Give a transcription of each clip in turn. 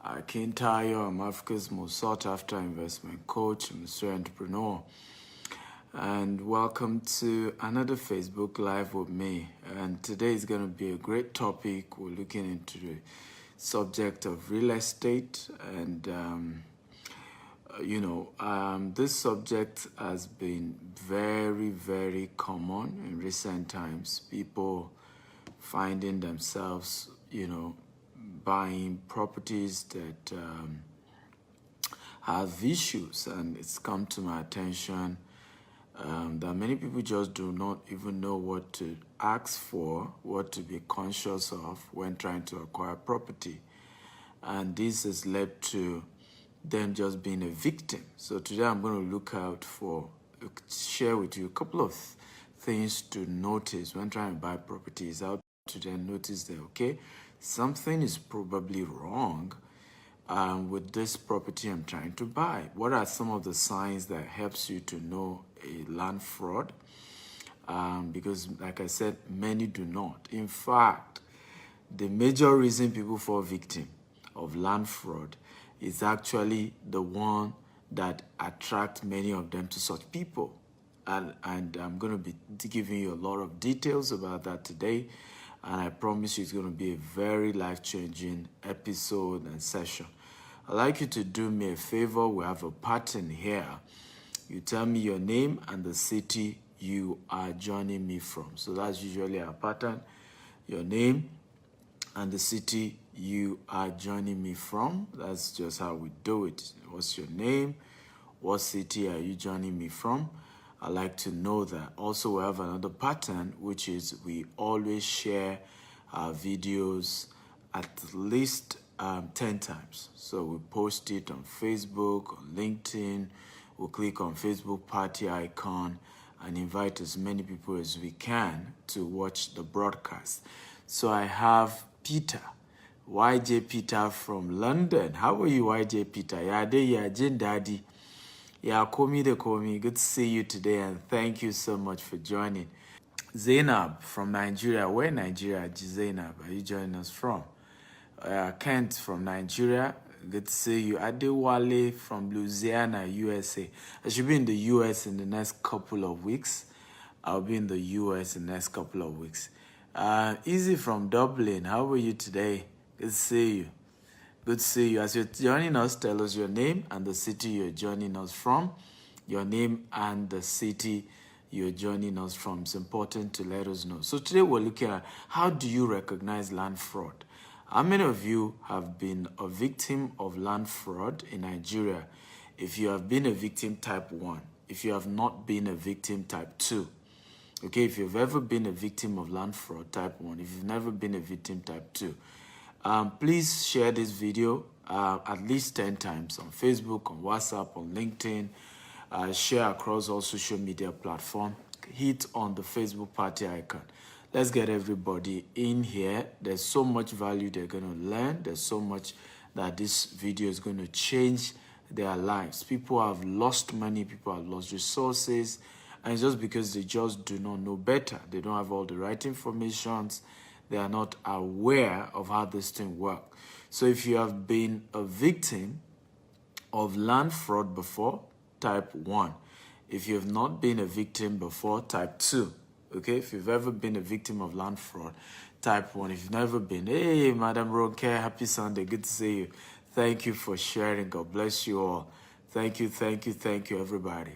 Kintayo, I'm Africa's most sought after investment coach, I'm a entrepreneur. And welcome to another Facebook Live with me. And today is going to be a great topic. We're looking into the subject of real estate. And, this subject has been very, very common in recent times. People finding themselves, buying properties that have issues, and it's come to my attention that many people just do not even know what to ask for, what to be conscious of when trying to acquire property. And this has led to them just being a victim. So today I'm going to share with you a couple of things to notice when trying to buy properties, how to then notice that, okay, something is probably wrong with this property I'm trying to buy. What are some of the signs that helps you to know a land fraud? Because like I said, many do not. In fact, the major reason people fall victim of land fraud is actually the one that attracts many of them to such people. And I'm going to be giving you a lot of details about that today. And I promise you it's going to be a very life-changing episode and session. I'd like you to do me a favor. We have a pattern here. You tell me your name and the city you are joining me from. So that's usually our pattern. Your name and the city you are joining me from. That's just how we do it. What's your name? What city are you joining me from? I like to know that. Also, we have another pattern, which is we always share our videos at least 10 times. So we post it on Facebook, on LinkedIn. We'll click on Facebook party icon and invite as many people as we can to watch the broadcast. So I have Peter, YJ Peter from London. How are you, YJ Peter? Yade Yajin Daddy. Yeah, call me. Good to see you today, and thank you so much for joining. Zainab from Nigeria. Where Nigeria, Zainab, are you joining us from? Kent from Nigeria. Good to see you. Adewale from Louisiana, USA. I should be in the US in the next couple of weeks. I'll be in the US in the next couple of weeks. Easy from Dublin. How are you today? Good to see you. Good to see you. As you're joining us, tell us your name and the city you're joining us from. Your name and the city you're joining us from. It's important to let us know. So today we're looking at how do you recognize land fraud? How many of you have been a victim of land fraud in Nigeria? If you have been a victim, type 1. If you have not been a victim, type 2. Okay, if you've ever been a victim of land fraud, type 1. If you've never been a victim, type 2. Please share this video at least 10 times on Facebook, on WhatsApp, on LinkedIn. Share across all social media platforms. Hit on the Facebook party icon. Let's get everybody in here. There's so much value they're going to learn. There's so much that this video is going to change their lives. People have lost money. People have lost resources. And it's just because they just do not know better. They don't have all the right information. They are not aware of how this thing works. So if you have been a victim of land fraud before, type 1. If you have not been a victim before, type 2. Okay, if you've ever been a victim of land fraud, type 1. If you've never been, hey, Madam Ronke, happy Sunday. Good to see you. Thank you for sharing. God bless you all. Thank you, everybody.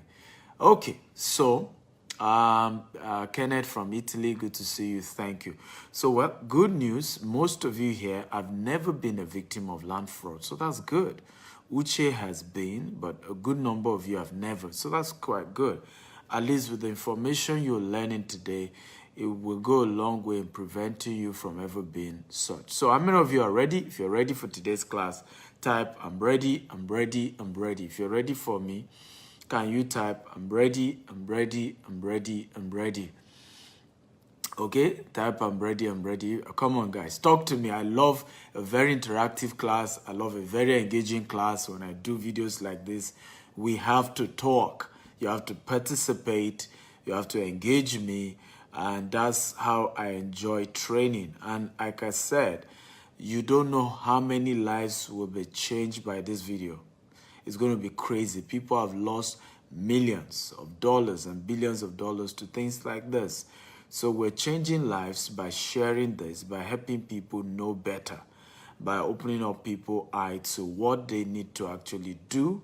Okay, so Kenneth from Italy, good to see you. Thank you. So, well, good news. Most of you here have never been a victim of land fraud. So that's good. Uche has been, but a good number of you have never. So that's quite good. At least with the information you're learning today, it will go a long way in preventing you from ever being such. So how many of you are ready? If you're ready for today's class, type, I'm ready, I'm ready, I'm ready. If you're ready for me, can you type, I'm ready, I'm ready, I'm ready, I'm ready. Okay, type, I'm ready, I'm ready. Come on, guys, talk to me. I love a very interactive class. I love a very engaging class. When I do videos like this, we have to talk. You have to participate. You have to engage me. And that's how I enjoy training. And like I said, You don't know how many lives will be changed by this video. It's going to be crazy. People have lost millions of dollars and billions of dollars to things like this. So we're changing lives by sharing this, by helping people know better, by opening up people's eyes to what they need to actually do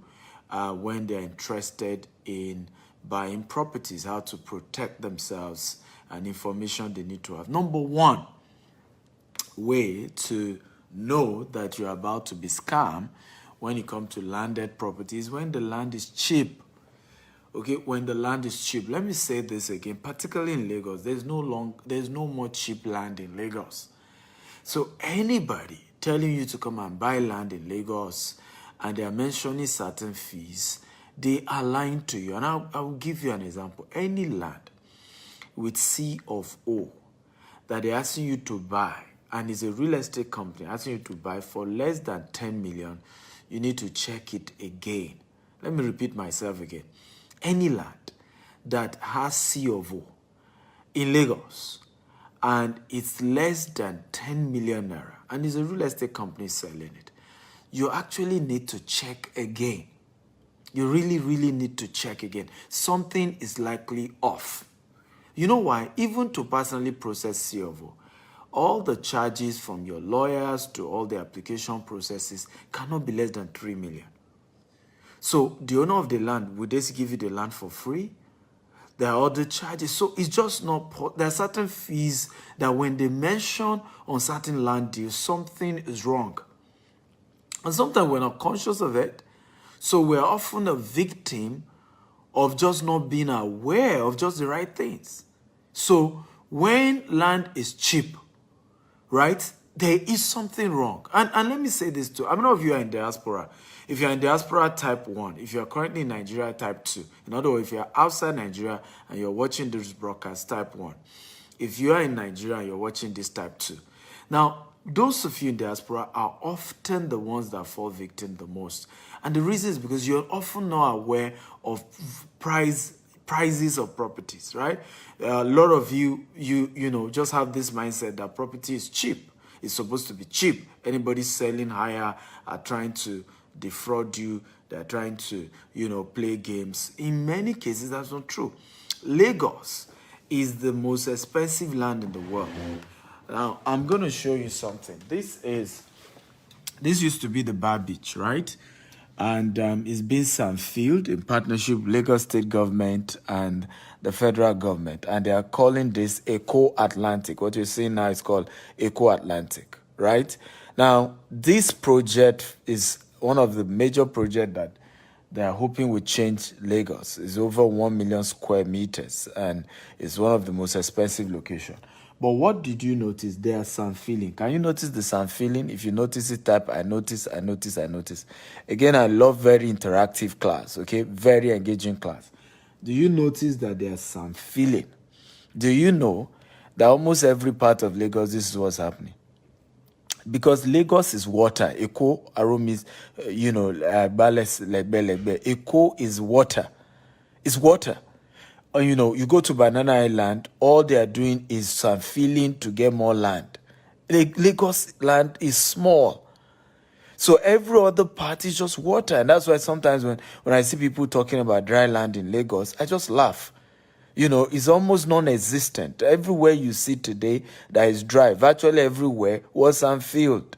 when they're interested in buying properties, how to protect themselves, and information they need to have. Number one way to know that you're about to be scammed when it comes to landed properties, when the land is cheap. Okay, when the land is cheap. Let me say this again, particularly in Lagos, there's no more cheap land in Lagos. So anybody telling you to come and buy land in Lagos and they are mentioning certain fees, they are lying to you. And I'll give you an example. Any land with C of O that they're asking you to buy, and it's a real estate company asking you to buy for less than 10 million, you need to check it again. Let me repeat myself again. Any land that has C of O in Lagos and it's less than 10 million naira and is a real estate company selling it, you actually need to check again. You really, really need to check again. Something is likely off. You know why? Even to personally process C of O, all the charges from your lawyers to all the application processes cannot be less than 3 million. So the owner of the land, will they give you the land for free? There are other charges. So it's just not, there are certain fees that when they mention on certain land deals, something is wrong. And sometimes we're not conscious of it. So we're often a victim of just not being aware of just the right things. So when land is cheap, right, there is something wrong. And let me say this too. How many of you are in diaspora? If you're in diaspora type 1, if you're currently in Nigeria type 2, in other words, if you're outside Nigeria and you're watching this broadcast type 1, if you are in Nigeria and you're watching this type 2. Now, those of you in diaspora are often the ones that fall victim the most. And the reason is because you're often not aware of prices of properties, right? A lot of you know, just have this mindset that property is cheap. It's supposed to be cheap. Anybody selling higher are trying to defraud you. They're trying to, play games. In many cases, that's not true. Lagos is the most expensive land in the world. Now, I'm going to show you something. This used to be the Bar Beach, right? And it's been Sandfield in partnership with Lagos State government and the federal government. And they are calling this Eco Atlantic. What you're seeing now is called Eco Atlantic, right? Now, this project is one of the major projects that they are hoping will change Lagos. It's over 1 million square meters and it's one of the most expensive locations. But what did you notice? There's some feeling. Can you notice the sound feeling? If you notice it, type I notice. Again, I love very interactive class, okay? Very engaging class. Do you notice that there's some feeling? Do you know that almost every part of Lagos, this is what's happening? Because Lagos is water. Eko aromis, Eko is water. It's water. You go to Banana Island, all they are doing is some filling to get more land. Lagos land is small. So every other part is just water. And that's why sometimes when I see people talking about dry land in Lagos, I just laugh. It's almost non-existent. Everywhere you see today that is dry, virtually everywhere was some field,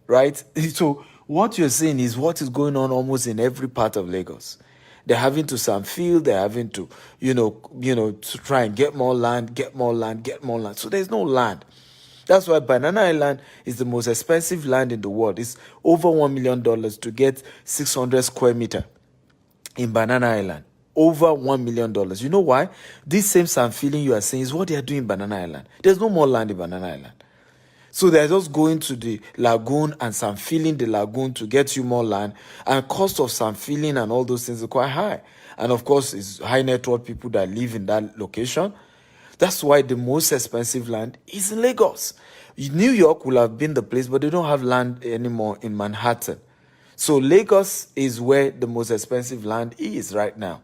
right? So what you're seeing is what is going on almost in every part of Lagos. They're having to some field, they're having to, to try and get more land. So there's no land. That's why Banana Island is the most expensive land in the world. It's over $1 million to get 600 square meter in Banana Island. Over $1 million. You know why? This same sand feeling you are saying is what they are doing in Banana Island. There's no more land in Banana Island. So they're just going to the lagoon and some filling the lagoon to get you more land. And cost of some filling and all those things are quite high. And of course, it's high net worth people that live in that location. That's why the most expensive land is in Lagos. New York will have been the place, but they don't have land anymore in Manhattan. So Lagos is where the most expensive land is right now.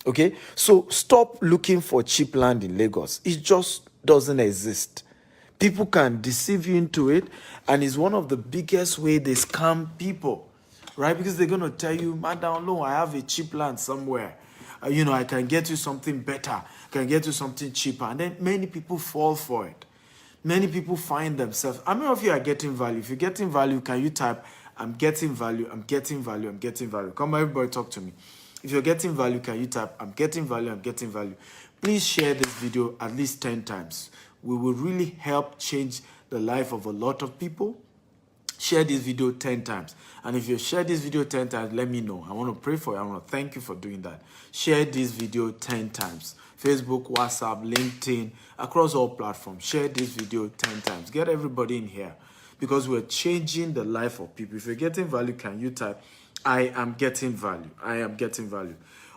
Okay? So stop looking for cheap land in Lagos. It just doesn't exist. People can deceive you into it, and it's one of the biggest way they scam people, right? Because they're going to tell you, man, down low, I have a cheap land somewhere. I can get you something better. I can get you something cheaper. And then many people fall for it. Many people find themselves. How many of you are getting value? If you're getting value, can you type, I'm getting value, I'm getting value, I'm getting value. Come on, everybody, talk to me. If you're getting value, can you type, I'm getting value, I'm getting value. Please share this video at least 10 times. We will really help change the life of a lot of people. Share this video 10 times. And if you share this video 10 times, let me know. I want to pray for you. I want to thank you for doing that. Share this video 10 times. Facebook, WhatsApp, LinkedIn, across all platforms. Share this video 10 times. Get everybody in here because we're changing the life of people. If you're getting value, can you type, I am getting value. I am getting value.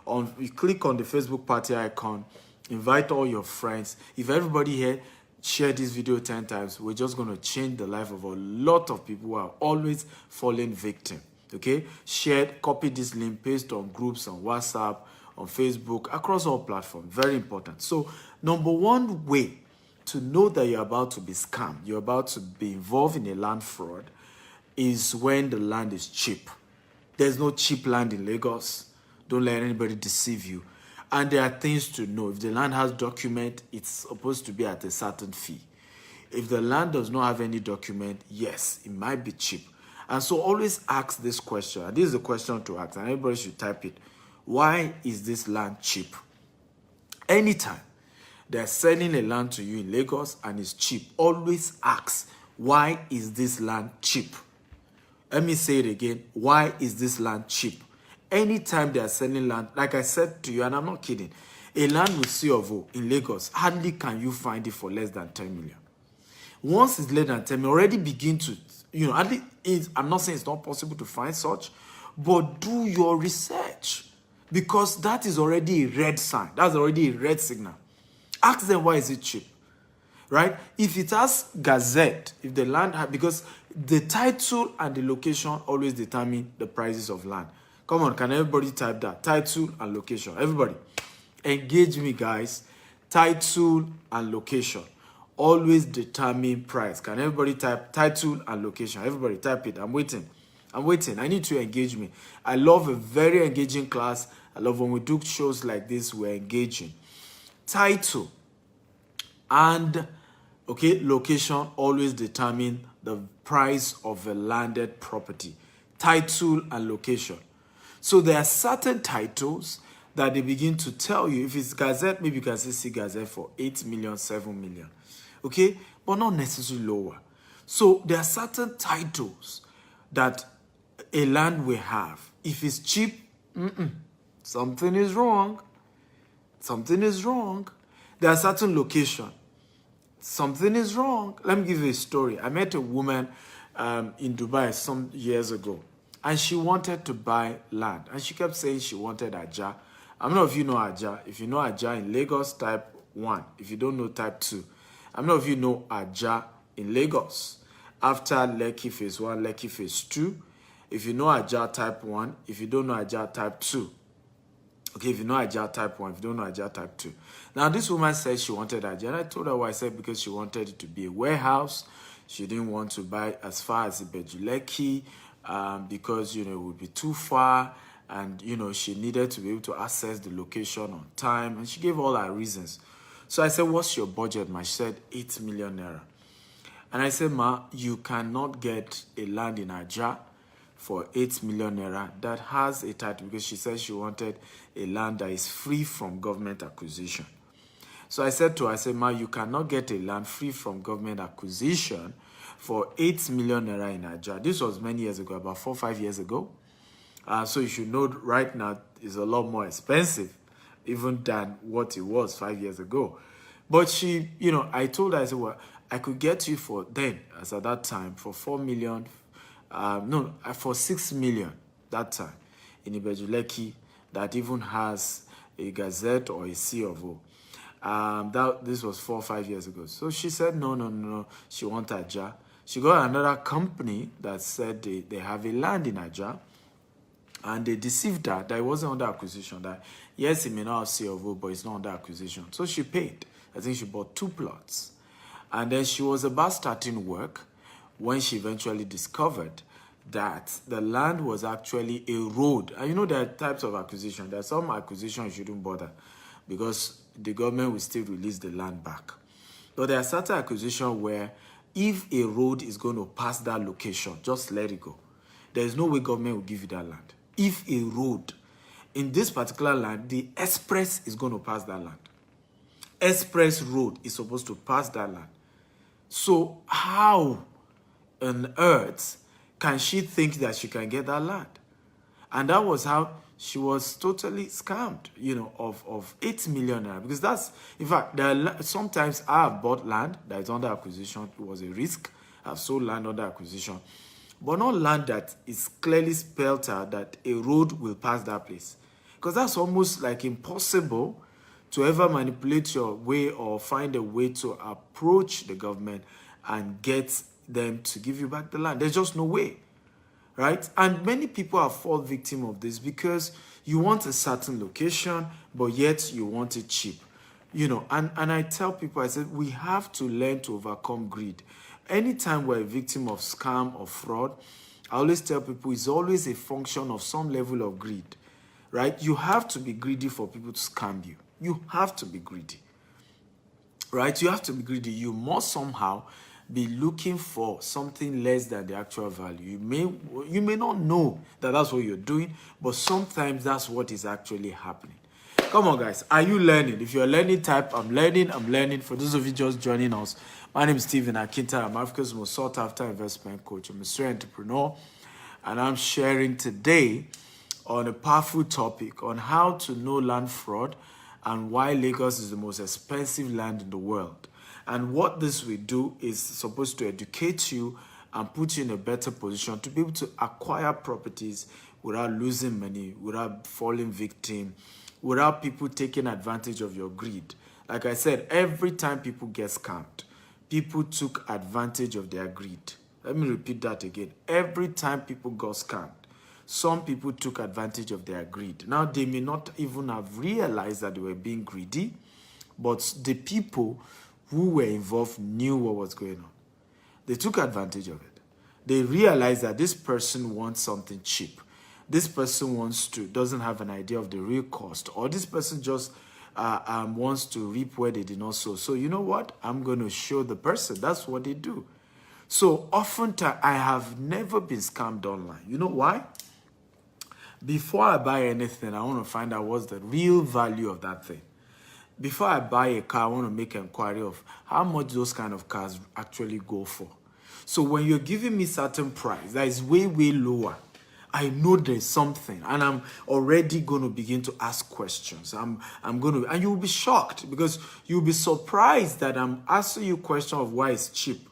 You click on the Facebook party icon, invite all your friends. If everybody here share this video 10 times, we're just going to change the life of a lot of people who are always falling victim. Okay? Share, copy this link, paste on groups, on WhatsApp, on Facebook, across all platforms. Very important. So, number one way to know that you're about to be scammed, you're about to be involved in a land fraud, is when the land is cheap. There's no cheap land in Lagos. Don't let anybody deceive you. And there are things to know. If the land has document, it's supposed to be at a certain fee. If the land does not have any document, yes, it might be cheap. And so always ask this question. And this is the question to ask, and everybody should type it. Why is this land cheap? Anytime they're selling a land to you in Lagos and it's cheap, always ask, why is this land cheap? Let me say it again. Why is this land cheap? Anytime they are selling land, like I said to you, and I'm not kidding, a land with C of O in Lagos, hardly can you find it for less than 10 million. Once it's less than 10 million, already begin to, at least I'm not saying it's not possible to find such, but do your research because that is already a red sign. That's already a red signal. Ask them, why is it cheap? Right? If it has gazette, if the land, because the title and the location always determine the prices of land. Come on, can everybody type that? Title and location. Everybody, engage me, guys. Title and location always determine price. Can everybody type title and location? Everybody type it. I'm waiting. I'm waiting. I need to engage me. I love a very engaging class. I love when we do shows like this, we're engaging. Title and location always determine the price of a landed property. Title and location. So there are certain titles that they begin to tell you. If it's Gazette, maybe you can see Gazette for 8 million, 7 million. Okay? But not necessarily lower. So there are certain titles that a land will have. If it's cheap, something is wrong. Something is wrong. There are certain locations. Something is wrong. Let me give you a story. I met a woman in Dubai some years ago. And she wanted to buy land. And she kept saying she wanted Aja. I don't know if you know Aja. If you know Aja in Lagos, type 1. If you don't know, type 2. I don't know if you know Aja in Lagos. After Lekki phase 1, Lekki phase 2. If you know Aja, type 1. If you don't know Aja, type 2. Okay, if you know Aja, type 1. If you don't know Aja, type 2. Now, this woman said she wanted Aja. And I told her why. I said because she wanted it to be a warehouse. She didn't want to buy as far as Ibeju-Lekki. Because, it would be too far and, she needed to be able to access the location on time. And she gave all her reasons. So I said, what's your budget, ma? She said, 8 million naira. And I said, ma, you cannot get a land in Aja for 8 million naira that has a title because she said she wanted a land that is free from government acquisition. So I said to her, ma, you cannot get a land free from government acquisition for 8 million naira in Aja. This was many years ago, about 4 or 5 years ago. So you should know right now it's a lot more expensive even than what it was 5 years ago. But she, I told her, I said, well, I could get you for then, as at that time, for 4 million, for 6 million that time in Ibeju-Lekki that even has a Gazette or a C of O. This was 4 or 5 years ago. So she said, no. She wanted Aja. She got another company that said they have a land in Aja, and they deceived her that it wasn't under acquisition, that yes, it may not have C of O, but it's not under acquisition. So she paid. I think she bought 2 plots. And then she was about starting work when she eventually discovered that the land was actually a road. And you know, there are types of acquisition. There are some acquisition you shouldn't bother because the government will still release the land back. But there are certain acquisition where if a road is going to pass that location, just let it go. There is no way government will give you that land. If a road in this particular land, the express is going to pass that land. Express road is supposed to pass that land. So how on earth can she think that she can get that land? And that was how she was totally scammed, you know, of 8 million naira. Because that's, in fact, sometimes I have bought land that is under acquisition. It was a risk. I've sold land under acquisition. But not land that is clearly spelled out that a road will pass that place. Because that's almost like impossible to ever manipulate your way or find a way to approach the government and get them to give you back the land. There's just no way, right? And many people are fall victim of this because you want a certain location, but yet you want it cheap. You know, and I tell people, I said, we have to learn to overcome greed. Anytime we're a victim of scam or fraud, I always tell people it's always a function of some level of greed, right? You have to be greedy for people to scam you. You have to be greedy, right? You have to be greedy. You must somehow be looking for something less than the actual value. You may not know that that's what you're doing, but sometimes that's what is actually happening. Come on, guys. Are you learning? If you're learning, type, I'm learning. For those of you just joining us, my name is Stephen Akinta. I'm Africa's most sought-after investment coach. I'm a serial entrepreneur, and I'm sharing today on a powerful topic on how to know land fraud and why Lagos is the most expensive land in the world. And what this will do is supposed to educate you and put you in a better position to be able to acquire properties without losing money, without falling victim, without people taking advantage of your greed. Like I said, every time people get scammed, people took advantage of their greed. Let me repeat that again. Every time people got scammed, some people took advantage of their greed. Now, they may not even have realized that they were being greedy, but the people who were involved knew what was going on. They took advantage of it. They realized that this person wants something cheap. This person doesn't have an idea of the real cost, or this person just wants to reap where they did not sow. So you know what? I'm going to show the person. That's what they do. So oftentimes, I have never been scammed online. You know why? Before I buy anything, I want to find out what's the real value of that thing. Before I buy a car, I want to make an inquiry of how much those kind of cars actually go for. So when you're giving me certain price that is way, way lower, I know there's something, and I'm already going to begin to ask questions. I'm going to, and you'll be shocked because you'll be surprised that I'm asking you question of why it's cheap.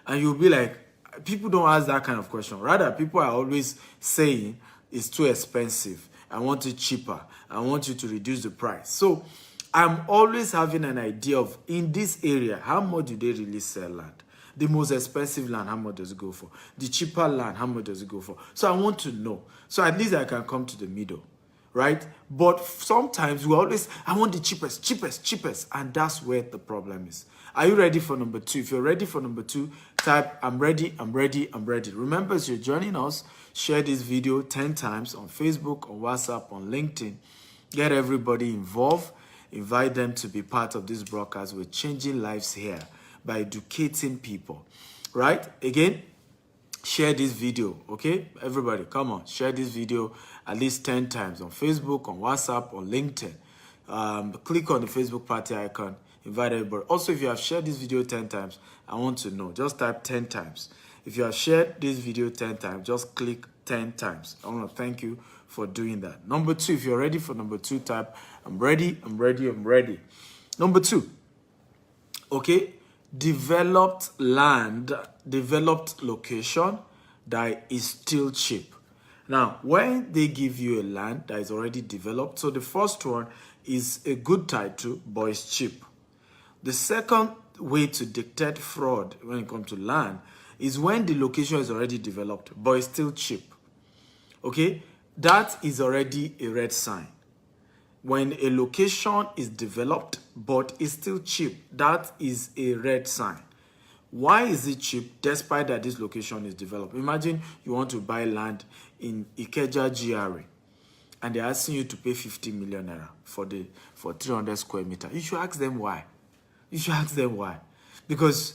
And you'll be like, people don't ask that kind of question. Rather, people are always saying it's too expensive. I want it cheaper. I want you to reduce the price. So I'm always having an idea of, in this area, how much do they really sell land? The most expensive land, how much does it go for? The cheaper land, how much does it go for? So I want to know. So at least I can come to the middle, right? But sometimes we always, I want the cheapest. And that's where the problem is. Are you ready for number 2? If you're ready for number 2, type, I'm ready. Remember, as you're joining us, share this video 10 times on Facebook, on WhatsApp, on LinkedIn. Get everybody involved. Invite them to be part of this broadcast. We're changing lives here by educating people, right? Again, share this video, okay? Everybody, come on, share this video at least 10 times on Facebook, on WhatsApp, on LinkedIn. Click on the Facebook party icon, invite everybody. Also, if you have shared this video 10 times, I want to know. Just type 10 times. If you have shared this video 10 times, just click 10 times. I want to thank you for doing that. Number 2, if you're ready for number 2, type, I'm ready. Number 2, okay? Developed land, developed location that is still cheap. Now, when they give you a land that is already developed, so the first one is a good title, but it's cheap. The second way to detect fraud when it comes to land is when the location is already developed, but it's still cheap. Okay? That is already a red sign. When a location is developed, but it's still cheap, that is a red sign. Why is it cheap despite that this location is developed? Imagine you want to buy land in Ikeja GRA and they're asking you to pay 50 million naira for 300 square meter. You should ask them why. You should ask them why. Because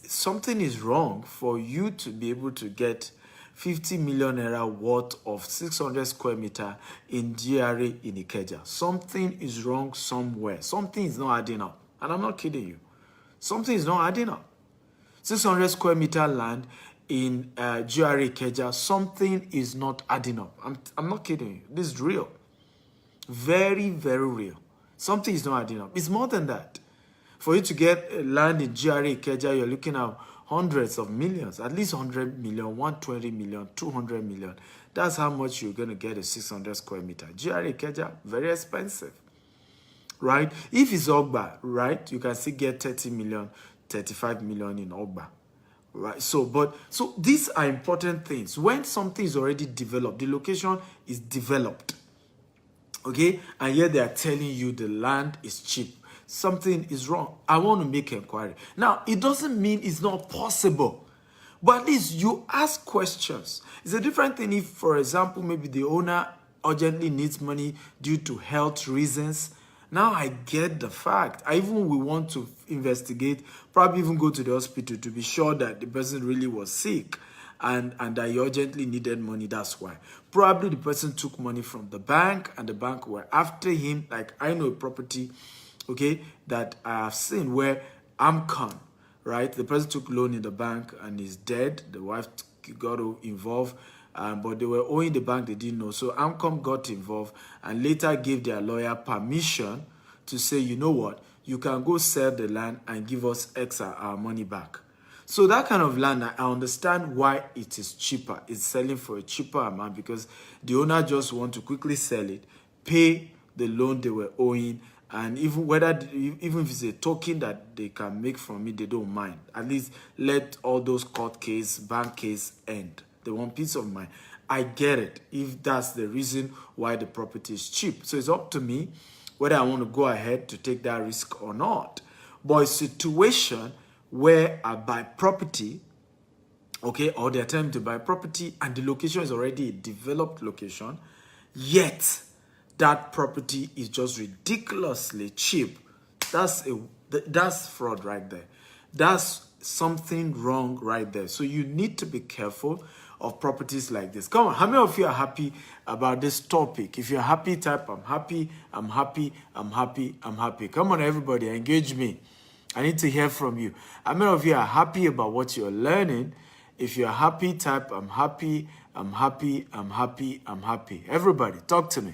something is wrong for you to be able to get 50 million naira worth of 600 square meter in GRA in Ikeja. Something is wrong somewhere. Something is not adding up. And I'm not kidding you. Something is not adding up. 600 square meter land in GRA Ikeja, something is not adding up. I'm not kidding you. This is real. Very, very real. Something is not adding up. It's more than that. For you to get land in GRA Ikeja, you're looking at hundreds of millions, at least 100 million, 120 million, 200 million. That's how much you're going to get a 600 square meter. GRA Ikeja, very expensive, right? If it's Ogba, right, you can still get 30 million, 35 million in Ogba. Right, so these are important things. When something is already developed, the location is developed, okay, and yet they are telling you the land is cheap, something is wrong. I want to make inquiry. Now, it doesn't mean it's not possible, but at least you ask questions. It's a different thing if, for example, maybe the owner urgently needs money due to health reasons. Now I get the fact. I even will want to investigate, probably even go to the hospital to be sure that the person really was sick and that he urgently needed money. That's why. Probably the person took money from the bank and the bank were after him. Like I know a property, okay, that I have seen where Amcon, right? The person took loan in the bank and is dead. The wife got involved. But they were owing the bank, they didn't know. So Amcom got involved and later gave their lawyer permission to say, you know what, you can go sell the land and give us our money back. So that kind of land, I understand why it is cheaper. It's selling for a cheaper amount because the owner just want to quickly sell it, pay the loan they were owing, and even if it's a token that they can make from it, they don't mind. At least let all those court case, bank case end. They want peace of mind. I get it if that's the reason why the property is cheap. So it's up to me whether I want to go ahead to take that risk or not. But a situation where I buy property, okay, or they attempt to buy property and the location is already a developed location, yet that property is just ridiculously cheap. That's fraud right there. That's something wrong right there. So you need to be careful of properties like this. Come on, how many of you are happy about this topic? If you're happy, type I'm happy, I'm happy, I'm happy, I'm happy. Come on, everybody, engage me. I need to hear from you. How many of you are happy about what you're learning? If you're happy, type I'm happy, I'm happy, I'm happy, I'm happy. Everybody, talk to me.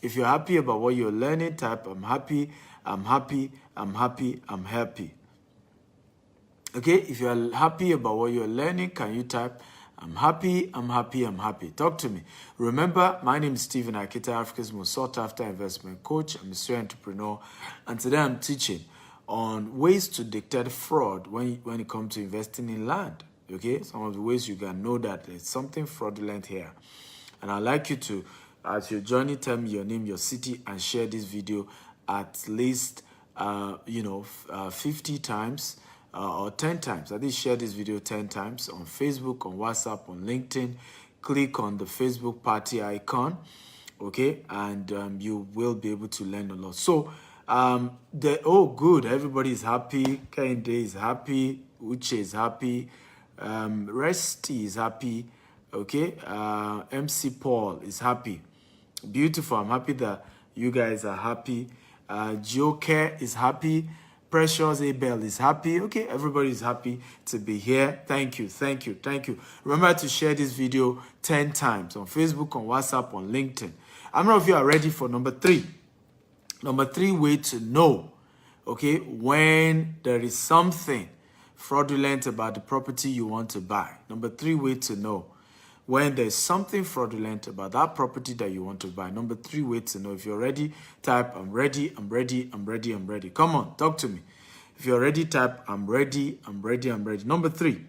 If you're happy about what you're learning, type I'm happy, I'm happy, I'm happy, I'm happy. Okay, if you're happy about what you're learning, can you type I'm happy, I'm happy, I'm happy. Talk to me. Remember, my name is Stephen Akita, Africa's most sought after investment coach. I'm a serial entrepreneur. And today I'm teaching on ways to detect fraud when it comes to investing in land. Okay, some of the ways you can know that there's something fraudulent here. And I'd like you to, as your journey, tell me your name, your city, and share this video at least, 50 times. Or 10 times. At least share this video 10 times on Facebook, on WhatsApp, on LinkedIn. Click on the Facebook party icon, okay? And you will be able to learn a lot. So, good, everybody is happy. Kende is happy. Uche is happy. Resty is happy, okay? MC Paul is happy. Beautiful, I'm happy that you guys are happy. Joker is happy. Precious Abel is happy. Okay, everybody is happy to be here. Thank you, thank you, thank you. Remember to share this video 10 times on Facebook, on WhatsApp, on LinkedIn. How many of you are ready for number 3? Number 3 way to know, okay, when there is something fraudulent about the property you want to buy. Number 3 way to know when there's something fraudulent about that property that you want to buy. Number 3 way to know. If you're ready, type I'm ready, I'm ready, I'm ready, I'm ready. Come on, talk to me. If you're ready, type I'm ready, I'm ready, I'm ready. Number 3,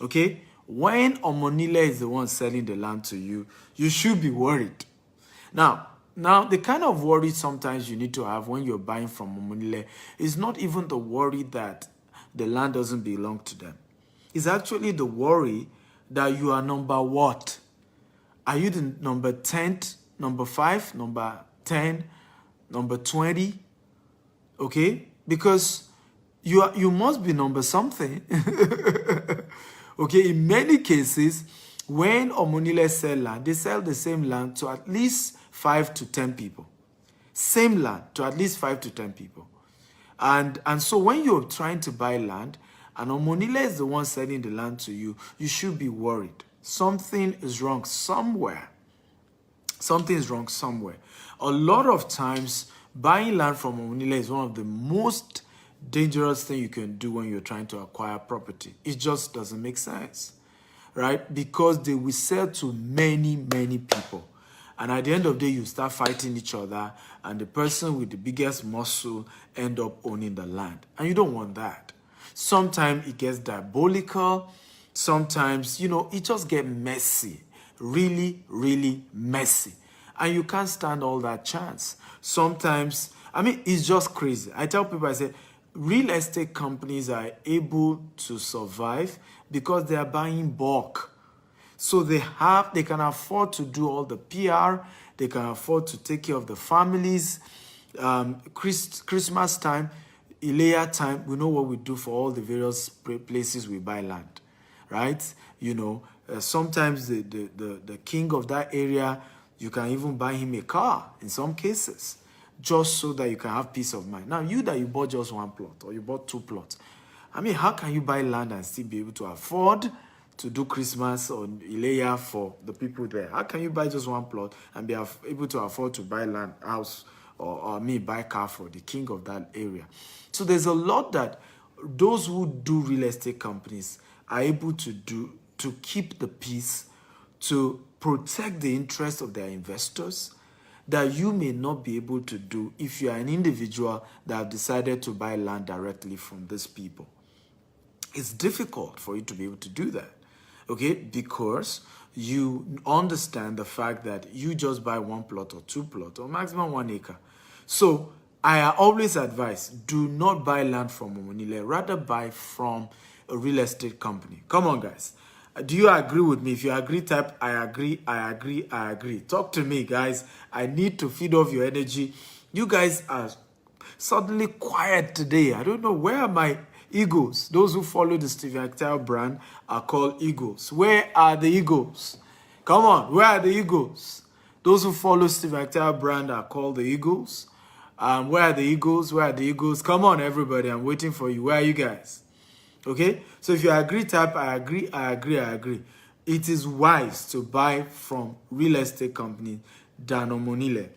okay? When Omonile is the one selling the land to you, you should be worried. Now, the kind of worry sometimes you need to have when you're buying from Omonile is not even the worry that the land doesn't belong to them. It's actually the worry that you are number what? Are you the number 10, number 5, number 10, number 20? Okay? Because you must be number something. Okay, in many cases, when Omonile sell land, they sell the same land to at least 5 to 10 people. Same land to at least 5 to 10 people. And so when you're trying to buy land, and Omonile is the one selling the land to you, you should be worried. Something is wrong somewhere. Something is wrong somewhere. A lot of times, buying land from Omonile is one of the most dangerous things you can do when you're trying to acquire property. It just doesn't make sense, right? Because they will sell to many, many people. And at the end of the day, you start fighting each other, and the person with the biggest muscle end up owning the land. And you don't want that. Sometimes it gets diabolical. Sometimes, it just gets messy. Really, really messy. And you can't stand all that chance. Sometimes, it's just crazy. I tell people, I say, real estate companies are able to survive because they are buying bulk. So they can afford to do all the PR. They can afford to take care of the families. Christmas time, Ilea time, we know what we do for all the various places we buy land, right? Sometimes the king of that area, you can even buy him a car in some cases, just so that you can have peace of mind. Now, you bought just one plot or you bought 2 plots. How can you buy land and still be able to afford to do Christmas or Ilea for the people there? How can you buy just one plot and be able to afford to buy land, house, or buy car for the king of that area? So there's a lot that those who do real estate companies are able to do to keep the peace, to protect the interests of their investors, that you may not be able to do if you are an individual that have decided to buy land directly from these people. It's difficult for you to be able to do that, okay? Because you understand the fact that you just buy 1 plot or 2 plots or maximum 1 acre. So I always advise, do not buy land from Omonile, rather buy from a real estate company. Come on, guys. Do you agree with me? If you agree, type I agree, I agree, I agree. Talk to me, guys. I need to feed off your energy. You guys are suddenly quiet today. I don't know, where are my eagles? Those who follow the Steven Actel brand are called eagles. Where are the eagles? Come on, where are the eagles? Those who follow Steven Actel brand are called the eagles. Where are the eagles? Where are the eagles? Come on, everybody. I'm waiting for you. Where are you guys? Okay? So if you agree, type I agree, I agree, I agree. It is wise to buy from real estate company than Omonile.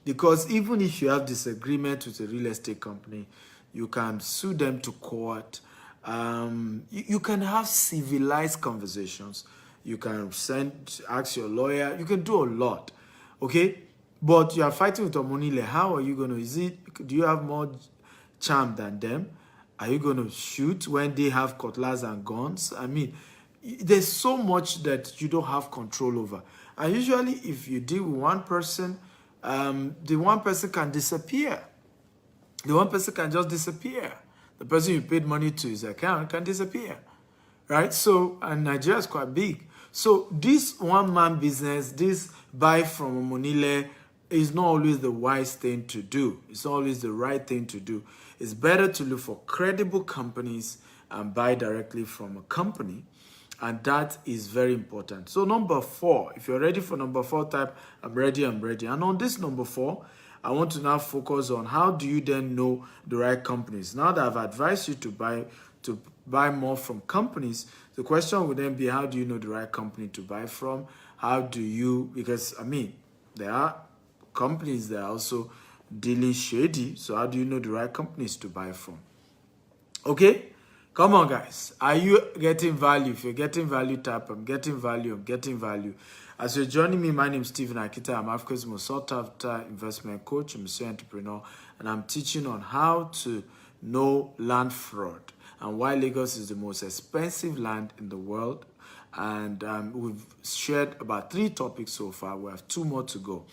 Because even if you have disagreement with a real estate company, you can sue them to court. You can have civilized conversations. You can ask your lawyer. You can do a lot. Okay? But you are fighting with Omonile. How are you going to? Do you have more charm than them? Are you going to shoot when they have cutlass and guns? There's so much that you don't have control over. And usually, if you deal with one person, the one person can disappear. The one person can just disappear. The person you paid money to his account can disappear, right? So, and Nigeria is quite big. So this one-man business, this buy from Omonile, is not always the wise thing to do. It's not always the right thing to do. It's better to look for credible companies and buy directly from a company. And that is very important. So number 4, if you're ready for number 4, type I'm ready, I'm ready. And on this number 4, I want to now focus on how do you then know the right companies. Now that I've advised you to buy more from companies, the question would then be, how do you know the right company to buy from? How do you, because there are companies that are also dealing shady. So how do you know the right companies to buy from? Okay? Come on, guys. Are you getting value? If you're getting value, type I'm getting value, I'm getting value. As you're joining me, my name is Steven Akita. I'm Africa's most sought after investment coach. I'm a serial entrepreneur, and I'm teaching on how to know land fraud and why Lagos is the most expensive land in the world. And we've shared about 3 topics so far. We have 2 more to go.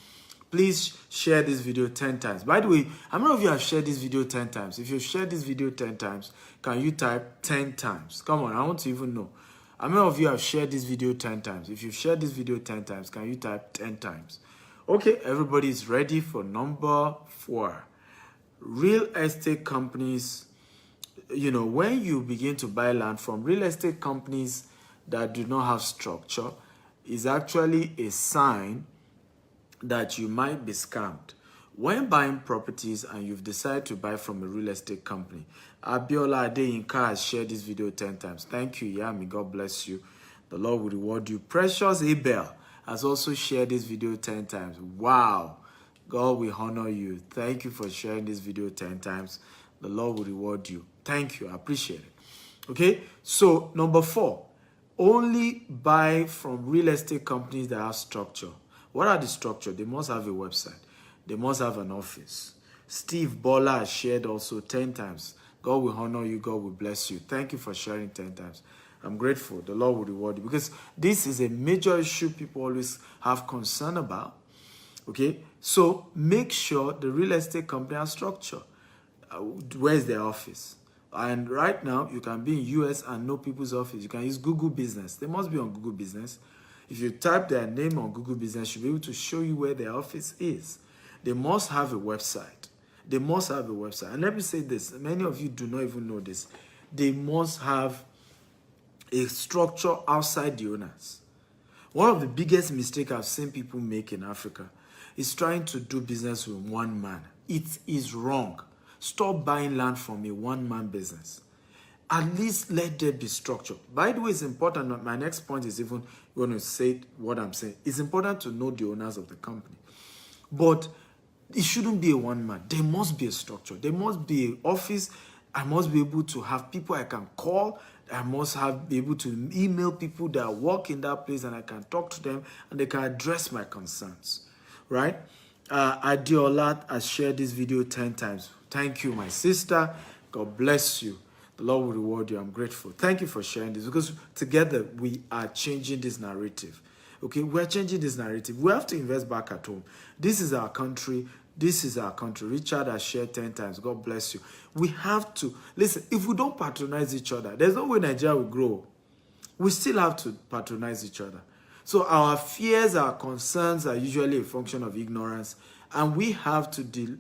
Please share this video 10 times. By the way, how many of you have shared this video 10 times? If you've shared this video 10 times, can you type 10 times? Come on, I want to even know. How many of you have shared this video 10 times? If you've shared this video 10 times, can you type 10 times? Okay, everybody is ready for number 4. Real estate companies, you know, when you begin to buy land from real estate companies that do not have structure, is actually a sign that you might be scammed. When buying properties and you've decided to buy from a real estate company, Abiola Adeyinka has shared this video 10 times. Thank you, Yami. God bless you. The Lord will reward you. Precious Abel has also shared this video 10 times. Wow. God will honor you. Thank you for sharing this video 10 times. The Lord will reward you. Thank you. I appreciate it. Okay. So number 4, only buy from real estate companies that have structure. What are the structure? They must have a website. They must have an office. Steve Bola has shared also 10 times. God will honor you. God will bless you. Thank you for sharing 10 times. I'm grateful. The Lord will reward you, because this is a major issue people always have concern about. Okay, so make sure the real estate company has structure. Where's their office? And right now, you can be in US and know people's office. You can use Google Business. They must be on Google Business. If you type their name on Google Business, you'll be able to show you where their office is. They must have a website. They must have a website. And let me say this. Many of you do not even know this. They must have a structure outside the owners. One of the biggest mistakes I've seen people make in Africa is trying to do business with one man. It is wrong. Stop buying land from a one-man business. At least let there be structure. By the way, it's important. My next point is even going to say what I'm saying. It's important to know the owners of the company. But it shouldn't be a one-man. There must be a structure. There must be an office. I must be able to have people I can call. I must be able to email people that work in that place, and I can talk to them and they can address my concerns. Right? Adiola has shared this video 10 times. Thank you, my sister. God bless you. The Lord will reward you. I'm grateful. Thank you for sharing this, because together we are changing this narrative. Okay, we're changing this narrative. We have to invest back at home. This is our country. This is our country. Richard has shared 10 times. God bless you. We have to, listen, if we don't patronize each other, there's no way Nigeria will grow. We still have to patronize each other. So our fears, our concerns are usually a function of ignorance. And we have to,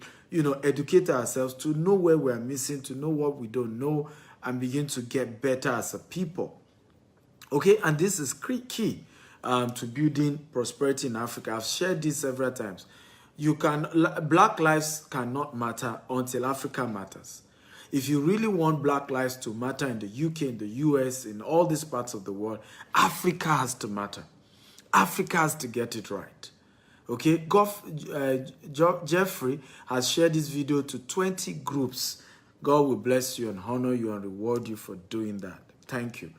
educate ourselves to know where we're missing, to know what we don't know, and begin to get better as a people. Okay, and this is key to building prosperity in Africa. I've shared this several times. Black lives cannot matter until Africa matters. If you really want Black lives to matter in the UK, in the US, in all these parts of the world, Africa has to matter. Africa has to get it right. Okay, Jeffrey has shared this video to 20 groups. God will bless you and honor you and reward you for doing that. Thank you.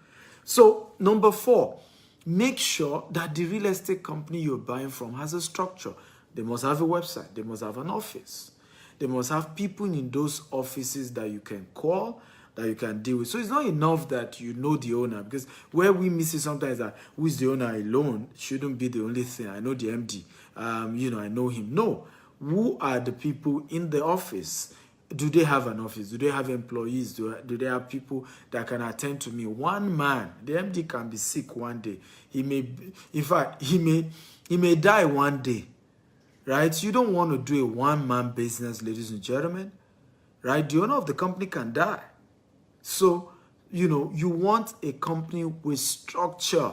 So, number 4, make sure that the real estate company you're buying from has a structure. They must have a website. They must have an office. They must have people in those offices that you can call, that you can deal with. So it's not enough that you know the owner, because where we miss it sometimes that who is the owner alone shouldn't be the only thing. I know the MD. I know him. No. Who are the people in the office? Do they have an office? Do they have employees? Do they have people that can attend to me? One man, the MD can be sick one day. He may die one day. Right? You don't want to do a one-man business, ladies and gentlemen. Right? The owner of the company can die. So, you want a company with structure.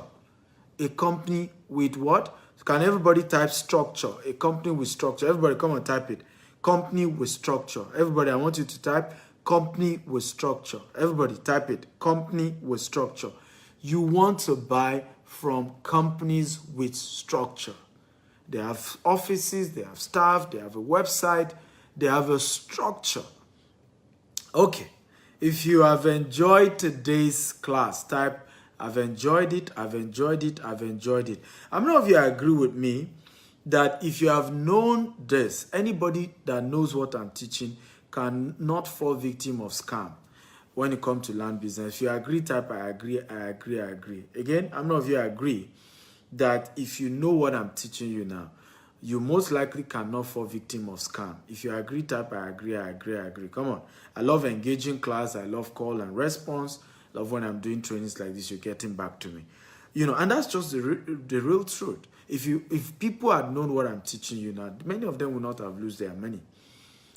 A company with what? Can everybody type structure? A company with structure. Everybody come and type it. Company with structure. Everybody, I want you to type company with structure. Everybody type it. Company with structure. You want to buy from companies with structure. They have offices, they have staff, they have a website, they have a structure. Okay. If you have enjoyed today's class, type I've enjoyed it, I've enjoyed it, I've enjoyed it. How many of you agree with me that if you have known this, anybody that knows what I'm teaching cannot fall victim of scam when it comes to land business? If you agree, type I agree, I agree, I agree. Again, how many of you agree that if you know what I'm teaching you now, you most likely cannot fall victim of scam. If you agree, type I agree, I agree, I agree. Come on. I love engaging class. I love call and response. Love when I'm doing trainings like this, you're getting back to me. And that's just the real truth. If people had known what I'm teaching you now, many of them would not have lost their money.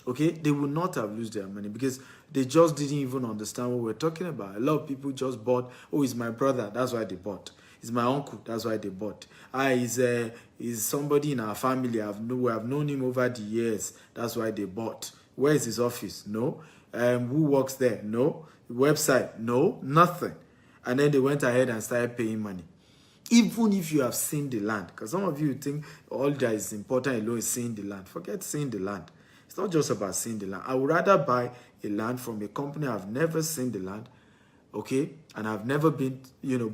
Okay, they will not have lost their money because they just didn't even understand what we're talking about. A lot of people just bought, oh, it's my brother, that's why they bought. It's my uncle, that's why they bought. He's somebody in our family, we have known him over the years, that's why they bought. Where is his office? No. Who works there? No. Website? No, nothing. And then they went ahead and started paying money. Even if you have seen the land, because some of you think all that is important alone is seeing the land. Forget seeing the land. It's not just about seeing the land. I would rather buy a land from a company I've never seen the land, okay, and I've never been,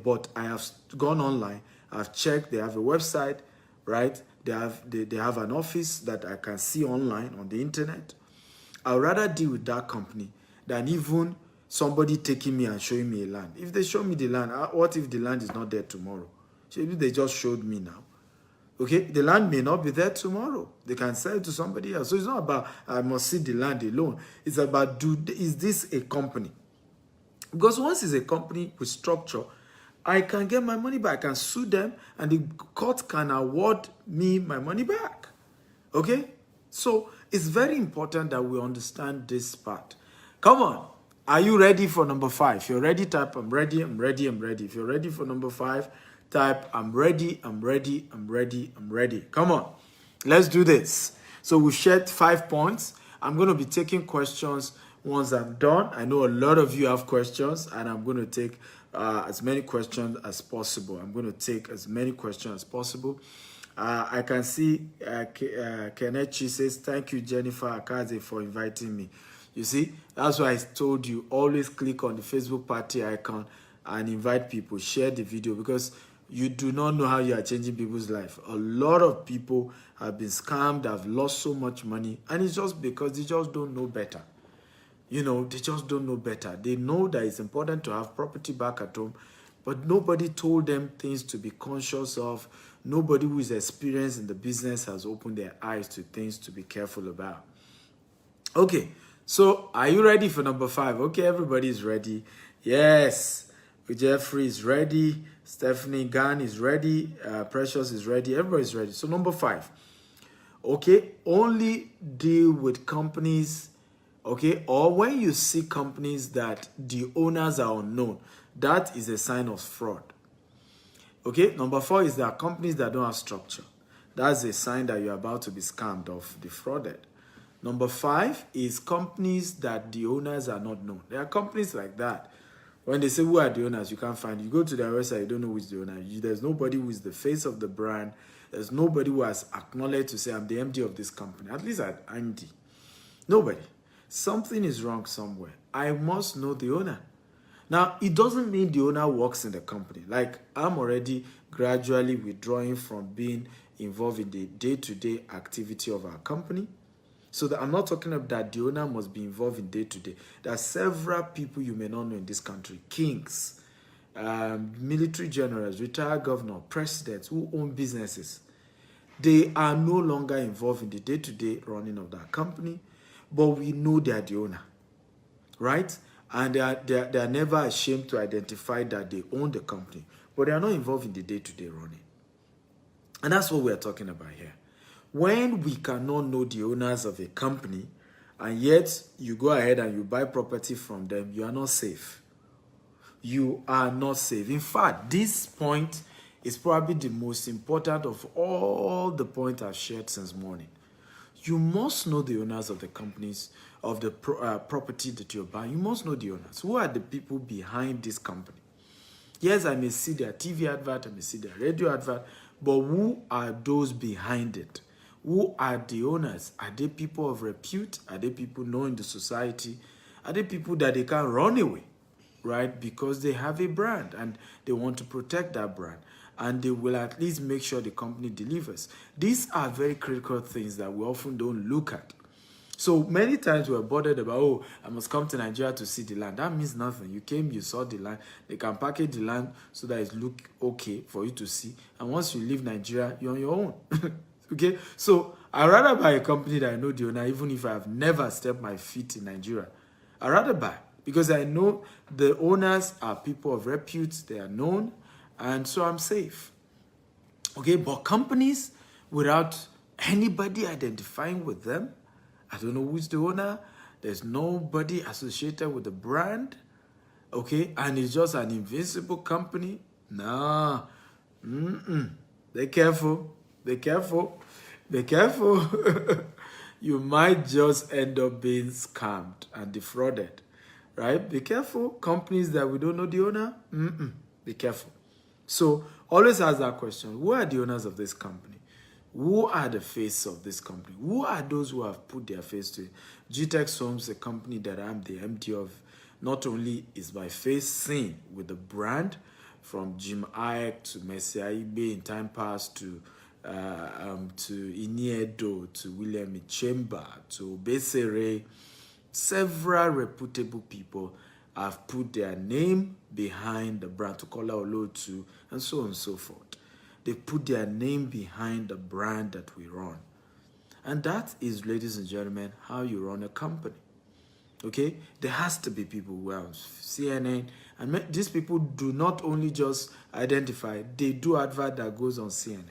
but I have gone online, I've checked, they have a website, right? They have an office that I can see online on the internet. I would rather deal with that company than even somebody taking me and showing me a land. If they show me the land, what if the land is not there tomorrow? So maybe they just showed me now. Okay, the land may not be there tomorrow. They can sell it to somebody else. So it's not about I must see the land alone. It's about is this a company? Because once it's a company with structure, I can get my money back. I can sue them and the court can award me my money back. Okay? So it's very important that we understand this part. Come on. Are you ready for number 5? If you're ready, type I'm ready, I'm ready, I'm ready. If you're ready for number 5, type I'm ready, I'm ready, I'm ready, I'm ready. Come on, let's do this. So we've shared 5 points. I'm going to be taking questions once I'm done. I know a lot of you have questions, and I'm going to take as many questions as possible. I'm going to take as many questions as possible. I can see Kenechi says, thank you, Jennifer Akaze, for inviting me. You see, that's why I told you, always click on the Facebook party icon and invite people, share the video, because you do not know how you are changing people's life. A lot of people have been scammed, have lost so much money, and it's just because they just don't know better. They just don't know better. They know that it's important to have property back at home, but nobody told them things to be conscious of. Nobody who is experienced in the business has opened their eyes to things to be careful about. Okay, so are you ready for number 5? Okay, everybody is ready. Yes, Jeffrey is ready. Stephanie Gan is ready. Precious is ready. Everybody's ready. So number 5. Okay, only deal with companies, okay, or when you see companies that the owners are unknown, that is a sign of fraud. Okay, number 4 is there are companies that don't have structure. That's a sign that you're about to be scammed or defrauded. Number 5 is companies that the owners are not known. There are companies like that. When they say, who are the owners, you can't find. You go to their website, you don't know who is the owner. There's nobody who is the face of the brand. There's nobody who has acknowledged to say, I'm the MD of this company. At least at MD. Nobody. Something is wrong somewhere. I must know the owner. Now, it doesn't mean the owner works in the company. Like, I'm already gradually withdrawing from being involved in the day-to-day activity of our company. So that I'm not talking about that the owner must be involved in day-to-day. There are several people you may not know in this country. Kings, military generals, retired governors, presidents who own businesses. They are no longer involved in the day-to-day running of that company, but we know they are the owner, right? And they are never ashamed to identify that they own the company, but they are not involved in the day-to-day running. And that's what we're talking about here. When we cannot know the owners of a company, and yet you go ahead and you buy property from them, you are not safe. You are not safe. In fact, this point is probably the most important of all the points I've shared since morning. You must know the owners of the companies, of the property that you're buying. You must know the owners. Who are the people behind this company? Yes, I may see their TV advert, I may see their radio advert, but who are those behind it? Who are the owners? Are they people of repute? Are they people known in the society? Are they people that they can't run away, right? Because they have a brand and they want to protect that brand. And they will at least make sure the company delivers. These are very critical things that we often don't look at. So many times we're bothered about, oh, I must come to Nigeria to see the land. That means nothing. You came, you saw the land. They can package the land so that it look okay for you to see. And once you leave Nigeria, you're on your own. Okay, so I'd rather buy a company that I know the owner, even if I have never stepped my feet in Nigeria. I'd rather buy because I know the owners are people of repute, they are known, and so I'm safe. Okay, but companies without anybody identifying with them, I don't know who's the owner, there's nobody associated with the brand, okay, and it's just an invisible company. Nah, be careful, be careful, be careful. You might just end up being scammed and defrauded, right? Be careful. Companies that we don't know the owner, be careful. So always ask that question. Who are the owners of this company? Who are the face of this company? Who are those who have put their face to it? GTEx Homes, a company that I'm the MD of, not only is my face seen with the brand, from Jim Iyke to Messi Aigbe in time past to Iniedo, to William Ichemba, to Besere, several reputable people have put their name behind the brand, to Kola Olotu, and so on and so forth. They put their name behind the brand that we run. And that is, ladies and gentlemen, how you run a company. Okay? There has to be people who are on CNN, and these people do not only just identify, they do advert that goes on CNN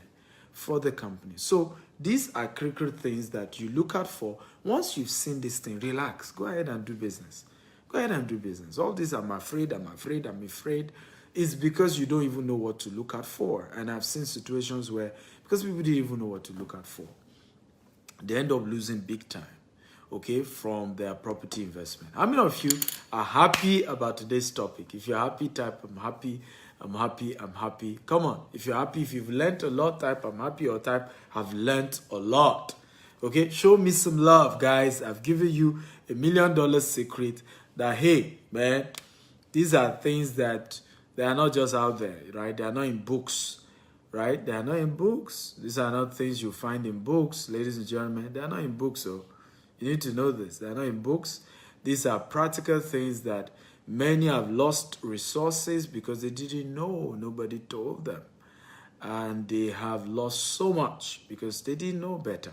for the company. So these are critical things that you look out for. Once you've seen this thing, relax. Go ahead and do business. Go ahead and do business. All this, I'm afraid, is because you don't even know what to look out for. And I've seen situations where, because people didn't even know what to look out for, they end up losing big time, okay, from their property investment. How many of you are happy about today's topic? If you're happy, type I'm happy, I'm happy, I'm happy. Come on. If you're happy, if you've learned a lot, type I'm happy, or type I've learned a lot. Okay, show me some love, guys. I've given you $1 million secret that, hey, man, these are things that they are not just out there, right? They are not in books, right? They are not in books. These are not things you find in books, ladies and gentlemen. They are not in books, so you need to know this. They are not in books. These are practical things that many have lost resources because they didn't know. Nobody told them. And they have lost so much because they didn't know better.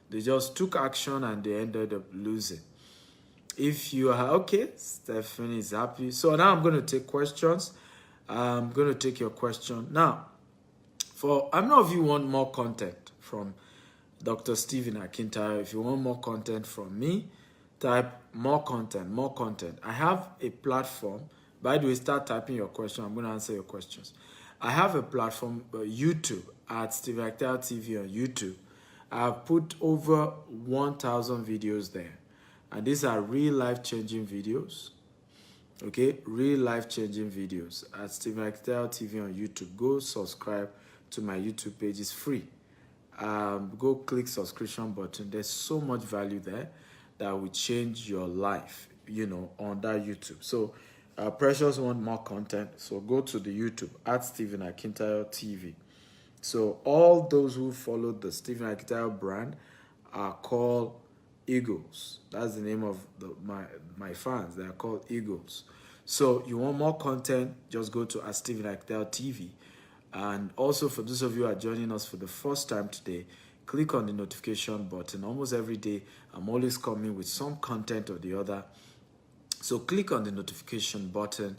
They just took action and they ended up losing. If you are okay, Stephanie is happy. So now I'm going to take questions. I'm going to take your question. Now, for how many of you want more content from Dr. Stephen Akintayo? If you want more content from me, type more content, more content. I have a platform. By the way, start typing your question. I'm going to answer your questions. I have a platform, YouTube, at Stephen Akintayo TV on YouTube. I've put over 1,000 videos there. And these are real life-changing videos. Okay, real life-changing videos at Stephen Akintayo TV on YouTube. Go subscribe to my YouTube page. It's free. Go click subscription button. There's so much value there that will change your life, you know, on that YouTube. So Precious want more content, so go to the YouTube at Stephen Akintayo TV. So all those who follow the Stephen Akintayo brand are called Eagles. That's the name of my fans. They are called Eagles. So you want more content, just go to Stephen Akintayo TV. And also, for those of you who are joining us for the first time today, click on the notification button. Almost every day, I'm always coming with some content or the other. So click on the notification button,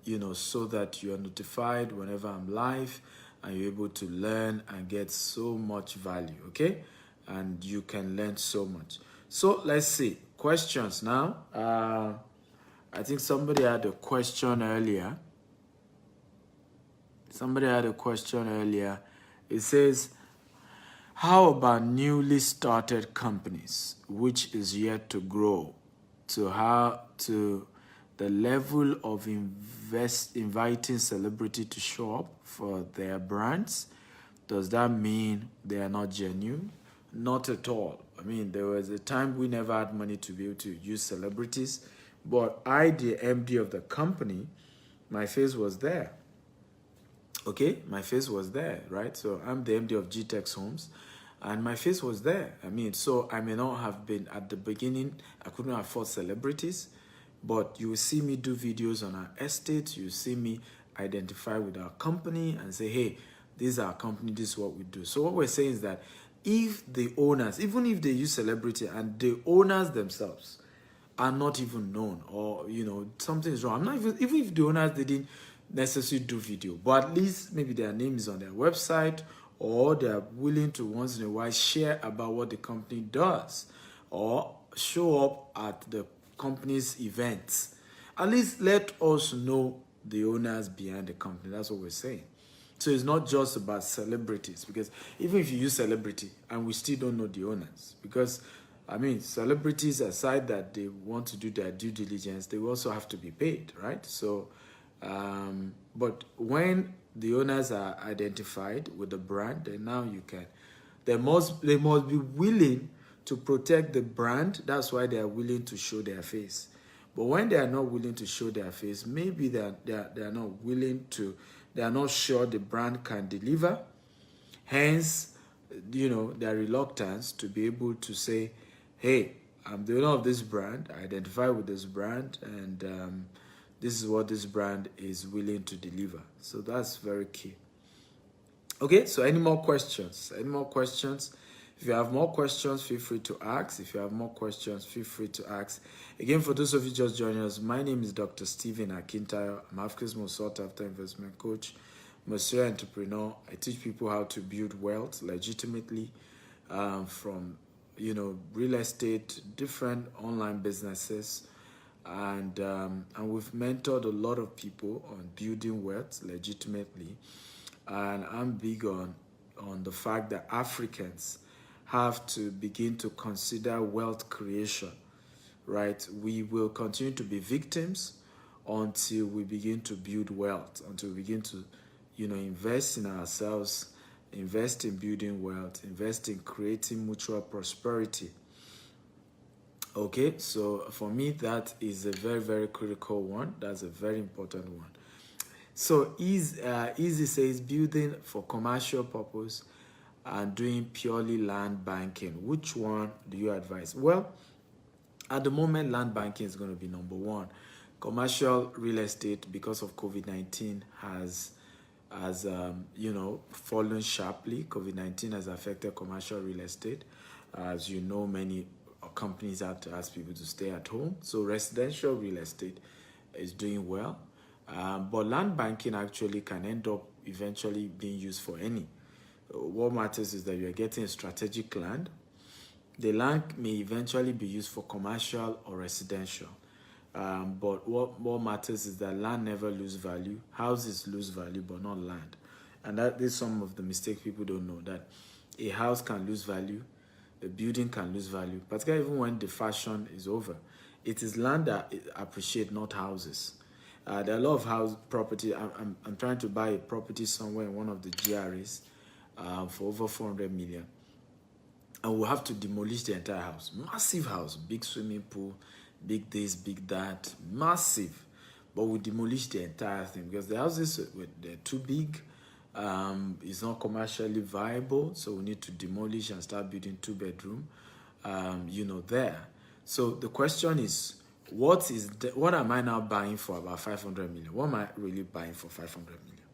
you know, so that you are notified whenever I'm live and you're able to learn and get so much value, okay? And you can learn so much. So let's see. Questions now. I think somebody had a question earlier. It says, how about newly started companies, which is yet to grow to the level of inviting celebrity to show up for their brands? Does that mean they are not genuine? Not at all. I mean, there was a time we never had money to be able to use celebrities, but I, the MD of the company, my face was there. Okay, my face was there, right? So I'm the MD of GTEx Homes, and my face was there. I mean, so I may not have been at the beginning, I couldn't afford celebrities, but you will see me do videos on our estate. You see me identify with our company and say, hey, this is our company, this is what we do. So what we're saying is that if the owners, even if they use celebrity and the owners themselves are not even known, or something is wrong, I'm not even if the owners didn't necessarily do video, but at least maybe their name is on their website, or they're willing to once in a while share about what the company does, or show up at the company's events. At least let us know the owners behind the company. That's what we're saying. So it's not just about celebrities, because even if you use celebrity and we still don't know the owners, because celebrities, aside that they want to do their due diligence, they also have to be paid, right? So, but when the owners are identified with the brand, then now they must be willing to protect the brand. That's why they are willing to show their face. But when they are not willing to show their face, maybe they are not willing to, they are not sure the brand can deliver. Hence, their reluctance to be able to say, hey, I'm the owner of this brand, I identify with this brand, and this is what this brand is willing to deliver. So that's very key. Okay, so any more questions? Any more questions? If you have more questions, feel free to ask. If you have more questions, feel free to ask. Again, for those of you just joining us, my name is Dr. Stephen Akintayo. I'm Africa's most sought after investment coach, Monsieur Entrepreneur. I teach people how to build wealth legitimately from real estate, different online businesses, and we've mentored a lot of people on building wealth legitimately. And I'm big on the fact that Africans have to begin to consider wealth creation, right? We will continue to be victims until we begin to build wealth, until we begin to, invest in ourselves, invest in building wealth, invest in creating mutual prosperity. Okay, so for me, that is a very, very critical one. That's a very important one. So Easy says building for commercial purpose and doing purely land banking. Which one do you advise? Well, at the moment, land banking is going to be number one. Commercial real estate, because of COVID-19, has fallen sharply. COVID-19 has affected commercial real estate. As you know, many companies have to ask people to stay at home. So residential real estate is doing well. But land banking actually can end up eventually being used for any. What matters is that you're getting a strategic land. The land may eventually be used for commercial or residential. But what matters is that land never loses value. Houses lose value, but not land. And that is some of the mistakes people don't know, that a house can lose value, a building can lose value, particularly even when the fashion is over. It is land that appreciates, not houses. There are a lot of house property. I'm trying to buy a property somewhere in one of the GRAs for over 400 million. And we'll have to demolish the entire house. Massive house, big swimming pool, big this, big that, massive. But we demolish the entire thing because the houses, they're too big. It's not commercially viable. So we need to demolish and start building 2-bedroom, there. So the question is, what am I now buying for about 500 million? What am I really buying for 500 million?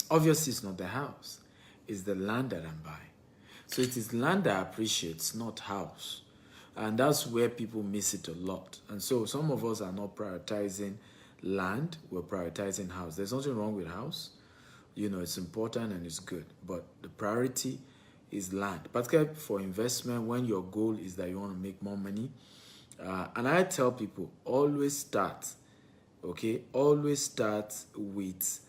Obviously, it's not the house. It's the land that I'm buying. So it is land that appreciates, not house. And that's where people miss it a lot. And so some of us are not prioritizing land. We're prioritizing house. There's nothing wrong with house. It's important and it's good. But the priority is land. Particularly for investment, when your goal is that you want to make more money. And I tell people, always start, okay? Always start with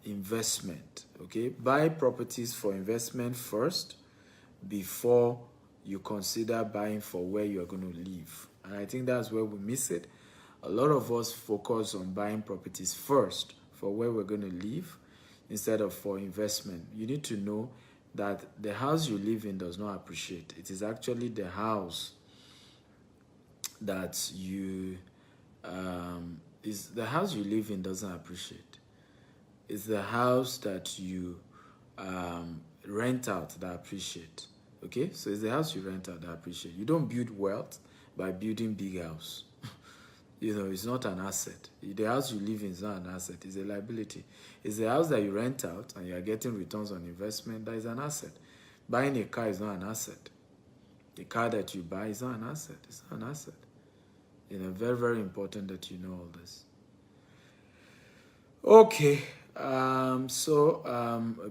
investment, okay? Buy properties for investment first before you consider buying for where you're going to live. And I think that's where we miss it. A lot of us focus on buying properties first for where we're going to live instead of for investment. You need to know that the house you live in does not appreciate. It is actually the house that you is the house you live in doesn't appreciate. It's the house that you rent out that appreciate. Okay, so it's the house you rent out that appreciate. You don't build wealth by building big house. You know, it's not an asset. The house you live in is not an asset, it's a liability. It's the house that you rent out and you are getting returns on investment that is an asset. Buying a car is not an asset. The car that you buy is not an asset. It's not an asset. You know, very, very important that you know all this. Okay. A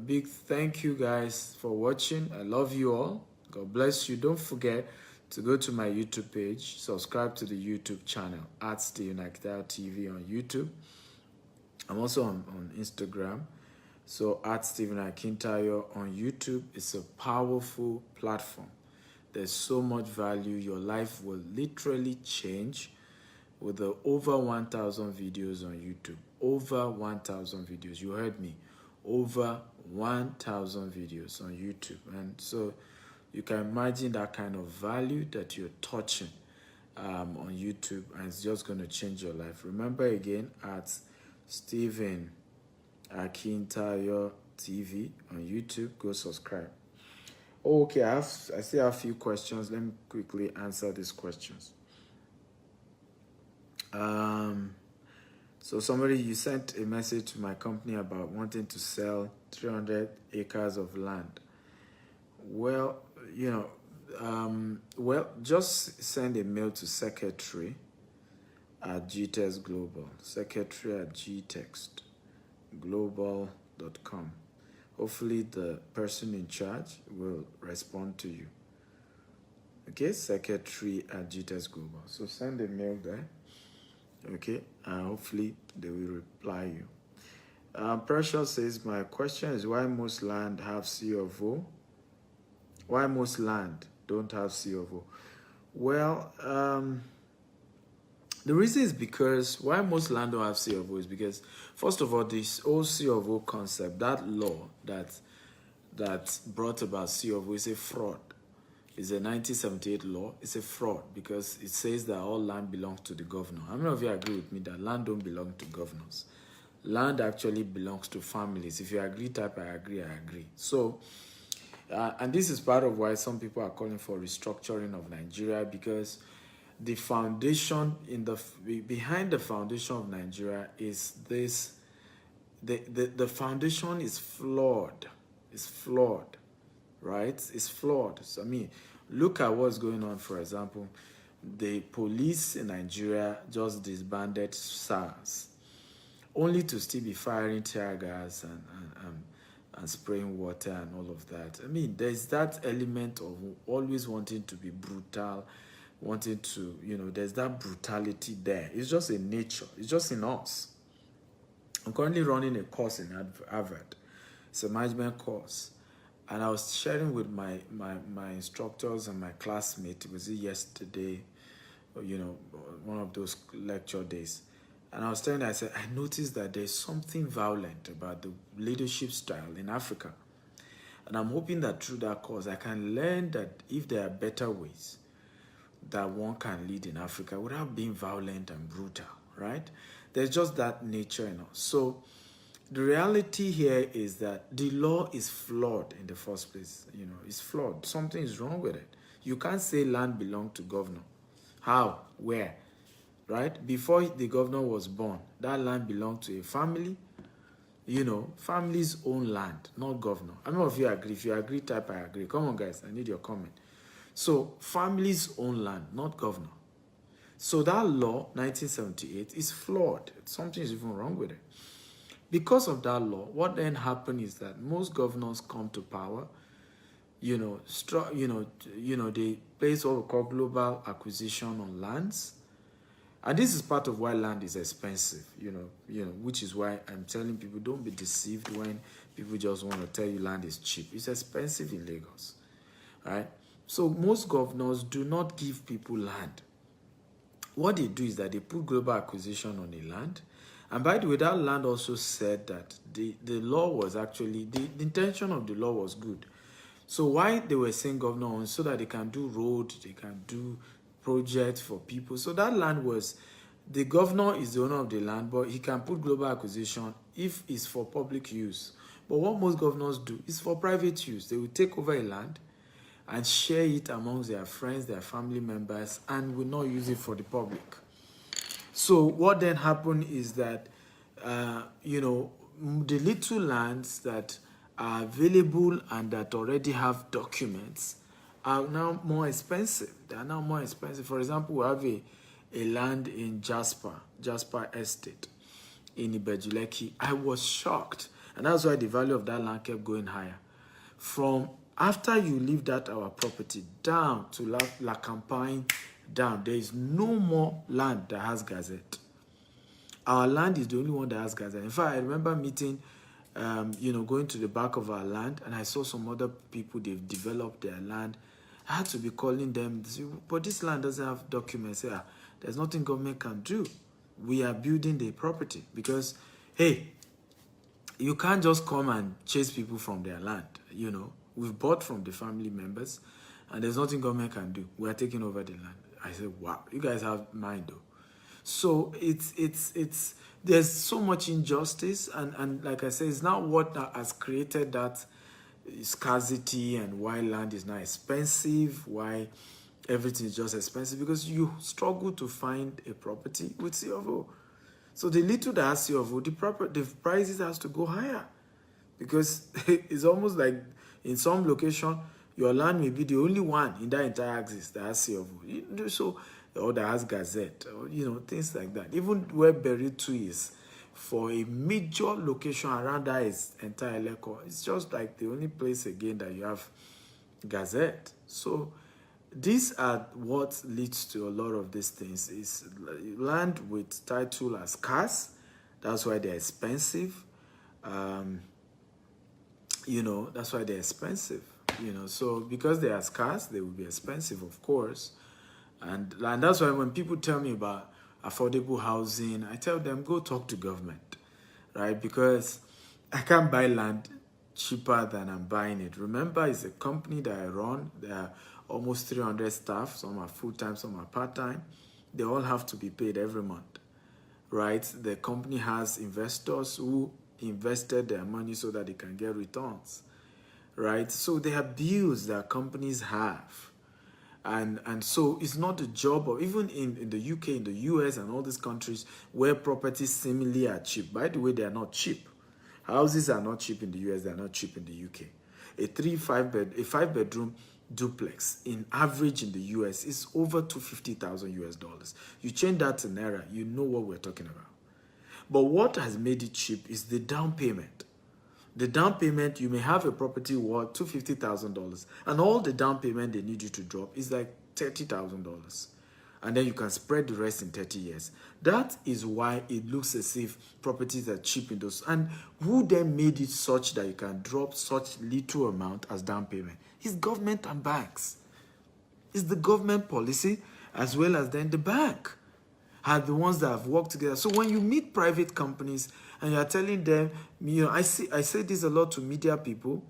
big thank you guys for watching. I love you all. God bless you. Don't forget to go to my YouTube page, subscribe to the YouTube channel at Stephen Akitayo TV on YouTube. I'm also on Instagram. So at Stephen Akintayo on YouTube. It's a powerful platform. There's so much value. Your life will literally change with the over 1,000 videos on YouTube. Over 1,000 videos. You heard me. Over 1,000 videos on YouTube. And so you can imagine that kind of value that you're touching on YouTube, and it's just going to change your life. Remember again, at Stephen Akintayo TV on YouTube. Go subscribe. Okay, I still have a few questions. Let me quickly answer these questions. So somebody, you sent a message to my company about wanting to sell 300 acres of land. Well, you know, just send a mail to secretary at GTEX Global, secretary at gtextglobal.com. Hopefully the person in charge will respond to you. Okay, secretary at GTEX Global. So send a mail there. Okay, hopefully they will reply you. Precious says, my question is why most land have C of O? Why most land don't have C of O? Well, the reason is because why most land don't have C of O is because, first of all, this whole C of O concept, that law that brought about C of O is a fraud. It's a 1978 law. It's a fraud because it says that all land belongs to the governor. How many of you agree with me that land don't belong to governors? Land actually belongs to families. If you agree, type I agree, I agree. So, and this is part of why some people are calling for restructuring of Nigeria, because the foundation behind the foundation of Nigeria is this. The foundation is flawed. It's flawed. Right? It's flawed. So, I mean, look at what's going on. For example, the police in Nigeria just disbanded SARS, only to still be firing tear gas and spraying water and all of that. I mean, there's that element of always wanting to be brutal, wanting to, you know, there's that brutality there. It's just a nature. It's just in us. I'm currently running a course in Harvard. It's a management course. And I was sharing with my instructors and my classmates, it was yesterday, you know, one of those lecture days. And I was telling them, I said, I noticed that there's something violent about the leadership style in Africa. And I'm hoping that through that course, I can learn that if there are better ways that one can lead in Africa without being violent and brutal, right? There's just that nature in us. So the reality here is that the law is flawed in the first place. You know, it's flawed. Something is wrong with it. You can't say land belonged to governor. How? Where? Right? Before the governor was born, that land belonged to a family. You know, family's own land, not governor. How many of you agree? If you agree, type I agree. Come on, guys. I need your comment. So, family's own land, not governor. So that law, 1978, is flawed. Something is even wrong with it. Because of that law, what then happened is that most governors come to power, they place what we call global acquisition on lands. And this is part of why land is expensive, which is why I'm telling people, don't be deceived when people just want to tell you land is cheap. It's expensive in Lagos, right? So most governors do not give people land. What they do is that they put global acquisition on the land. And by the way, that land also said that the law was actually, the intention of the law was good. So why they were saying governor on, so that they can do roads, they can do projects for people. So that land was, the governor is the owner of the land, but he can put global acquisition if it's for public use. But what most governors do is for private use. They will take over a land and share it amongst their friends, their family members, and will not use it for the public. So what then happened is that, the little lands that are available and that already have documents are now more expensive. They are now more expensive. For example, we have a land in Jasper Estate in Ibejuleki. I was shocked. And that's why the value of that land kept going higher. From after you leave that our property down to La Campagne down, there is no more land that has gazette. Our land is the only one that has gazette. In fact, I remember meeting, going to the back of our land, and I saw some other people, they've developed their land. I had to be calling them, but this land doesn't have documents. Yeah, there's nothing government can do. We are building the property because, hey, you can't just come and chase people from their land. We've bought from the family members, and there's nothing government can do. We are taking over the land. I said, wow, you guys have mind though. So it's there's so much injustice, and like I said, it's not what has created that scarcity and why land is now expensive, why everything is just expensive, because you struggle to find a property with C of O. So the little that has C of O, the prices has to go higher, because it's almost like in some location your land may be the only one in that entire axis that has C of O. So, or that has gazette, or things like that. Even where Berry 2 is, for a major location around that is entire Eleko, it's just like the only place again that you have gazette. So these are what leads to a lot of these things. Is land with title as scarce. That's why they're expensive. That's why they're expensive. So because they are scarce, they will be expensive, of course. And that's why when people tell me about affordable housing, I tell them, go talk to government, right? Because I can't buy land cheaper than I'm buying it. Remember, it's a company that I run. There are almost 300 staff. Some are full-time, some are part-time. They all have to be paid every month, right? The company has investors who invested their money so that they can get returns, right? So there are bills that companies have. And so it's not the job of, even in the UK, in the US and all these countries where properties seemingly are cheap. By the way, they are not cheap. Houses are not cheap in the US, they are not cheap in the UK. A 5-bedroom duplex in average in the US is over $250,000 US. You change that to Naira, you know what we're talking about. But what has made it cheap is the down payment. The down payment, you may have a property worth $250,000, and all the down payment they need you to drop is like $30,000. And then you can spread the rest in 30 years. That is why it looks as if properties are cheap in those. And who then made it such that you can drop such little amount as down payment? It's government and banks. It's the government policy as well as then the bank are the ones that have worked together. So when you meet private companies and you're telling them, I say this a lot to media people,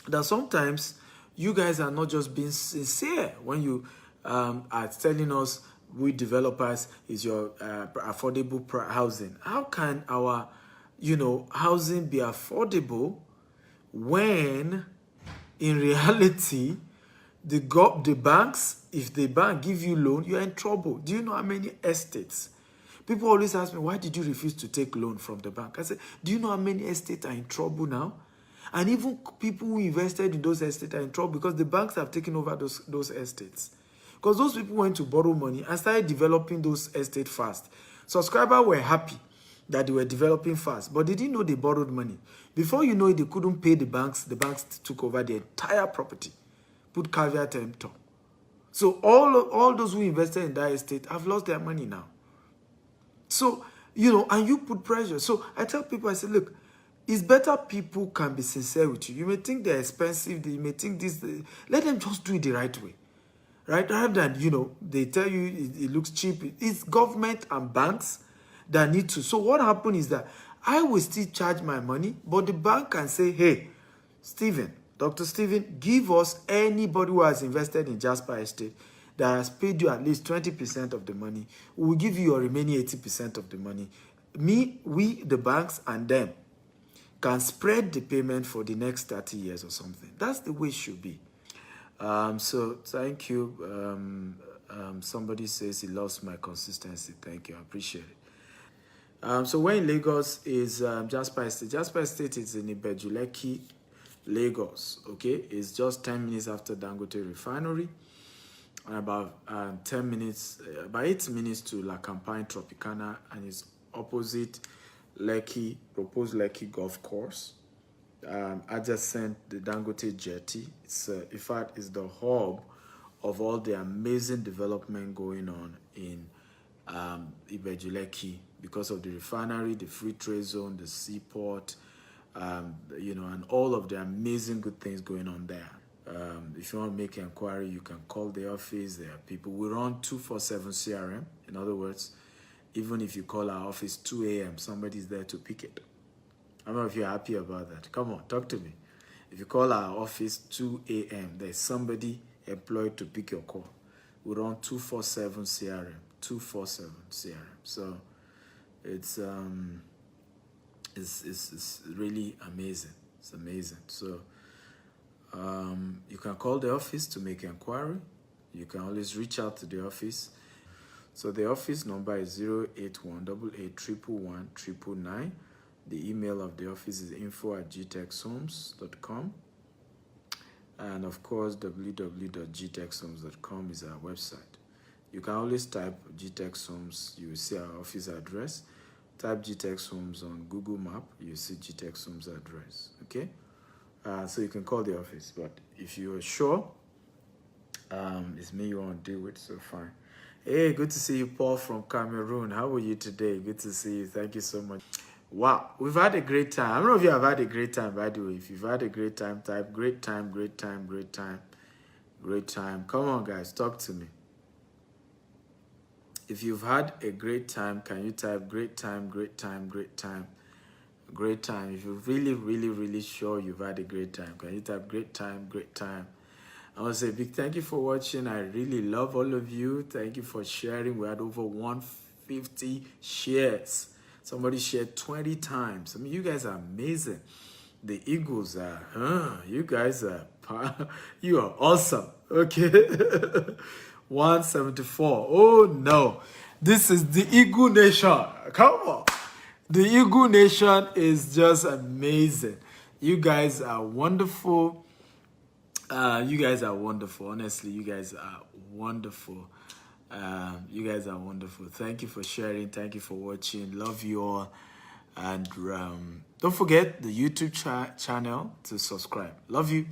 that sometimes you guys are not just being sincere when you are telling us, we developers, is your affordable housing. How can our, housing be affordable when in reality, the banks, if the bank give you loan, you're in trouble. Do you know how many estates? People always ask me, why did you refuse to take loan from the bank? I said, do you know how many estates are in trouble now? And even people who invested in those estates are in trouble because the banks have taken over those estates. Because those people went to borrow money and started developing those estates fast. Subscribers were happy that they were developing fast, but they didn't know they borrowed money. Before you know it, they couldn't pay the banks. The banks took over the entire property, put caveat emptor. So all those who invested in that estate have lost their money now. So, and you put pressure. So I tell people, I say, look, it's better people can be sincere with you. You may think they're expensive. You may think this. Let them just do it the right way. Right? Rather than, they tell you it looks cheap. It's government and banks that need to. So what happened is that I will still charge my money, but the bank can say, hey, Dr. Stephen, give us anybody who has invested in Jasper Estate that has paid you at least 20% of the money. We will give you your remaining 80% of the money. We, the banks, and them can spread the payment for the next 30 years or something. That's the way it should be. So thank you. Somebody says he loves my consistency. Thank you. I appreciate it. So where in Lagos is Jasper Estate? Jasper Estate is in Ibejuleki, Lagos. Okay, it's just 10 minutes after Dangote Refinery, and about 10 minutes, about 8 minutes to La Campagne Tropicana, and it's opposite Lekki, proposed Lekki Golf Course, adjacent the Dangote Jetty. It's in fact, it's the hub of all the amazing development going on in Ibejuleki because of the refinery, the free trade zone, the seaport, you know, and all of the amazing good things going on there. If you want to make an inquiry, you can call the office. There are people. We run 24/7 CRM. In other words, even if you call our office 2 a.m., somebody's there to pick it. I don't know if you're happy about that. Come on, talk to me. If you call our office 2 a.m., there's somebody employed to pick your call. We run 24/7 CRM, 24/7 CRM. So it's really amazing. It's amazing. So you can call the office to make an inquiry. You can always reach out to the office. So the office number is 08188111999. The email of the office is info@gtexhomes.com. And of course, www.gtexhomes.com is our website. You can always type GTEX Homes, you will see our office address. Type GTEX Homes on Google Map, you see GTEX Homes address, okay? So you can call the office, but if you're sure, it's me you want to deal with, so fine. Hey, good to see you, Paul from Cameroon. How are you today? Good to see you. Thank you so much. Wow, we've had a great time. I don't know if you have had a great time, by the way. If you've had a great time, type great time, great time, great time, great time. Come on, guys, talk to me. If you've had a great time, can you type great time, great time, great time, great time? If you're really, really, really sure you've had a great time, can you type great time, great time? I want to say a big thank you for watching. I really love all of you. Thank you for sharing. We had over 150 shares. Somebody shared 20 times. I mean, you guys are amazing. The Eagles are, you guys are, you are awesome. Okay. 174. Oh no. This is the Eagle Nation. Come on. The Eagle Nation is just amazing. You guys are wonderful. You guys are wonderful. Honestly, you guys are wonderful. You guys are wonderful. Thank you for sharing. Thank you for watching. Love you all. And don't forget the YouTube channel to subscribe. Love you.